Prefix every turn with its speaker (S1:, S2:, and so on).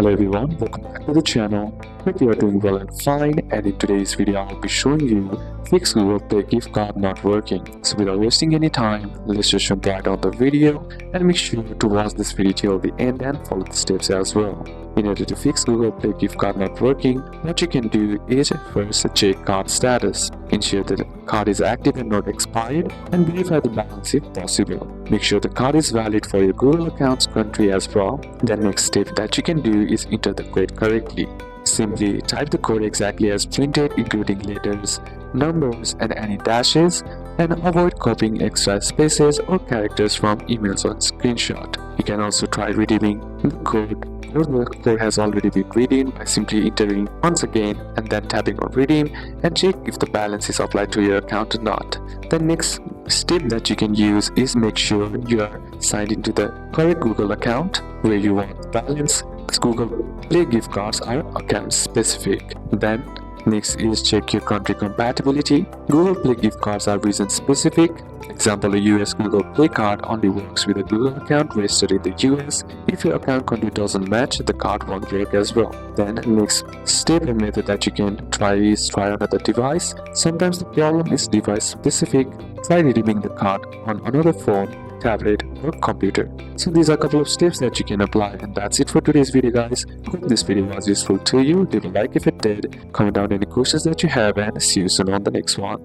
S1: Hello everyone, welcome back to the channel. Hope you are doing well and fine, and in today's video I'll be showing you fix Google Play gift card not working. So without wasting any time, let's just jump right on the video and make sure to watch this video till the end and follow the steps as well. In order to fix Google Play gift card not working, what you can do is first check card status. Ensure that the card is active and not expired, and verify the balance if possible. Make sure the card is valid for your Google account's country as well. The next step that you can do is enter the code correctly. Simply type the code exactly as printed, including letters, numbers, and any dashes, and avoid copying extra spaces or characters from emails or screenshot. You can also try redeeming the code, or the code has already been redeemed, by simply entering once again and then tapping on redeem and check if the balance is applied to your account or not. The next step that you can use is make sure you are signed into the correct Google account where you want the balance. Google Play gift cards are account specific. Then next is check your country compatibility. Google Play gift cards are region specific. Example, a US Google Play card only works with a Google account registered in the US. If your account country doesn't match, the card won't work as well. Then next step and method that you can try is try another device. Sometimes the problem is device specific. Try redeeming the card on another phone, tablet, or computer. So these are a couple of steps that you can apply, and that's it for today's video, guys. Hope this video was useful to you. Leave a like if it did, comment down any questions that you have, and see you soon on the next one.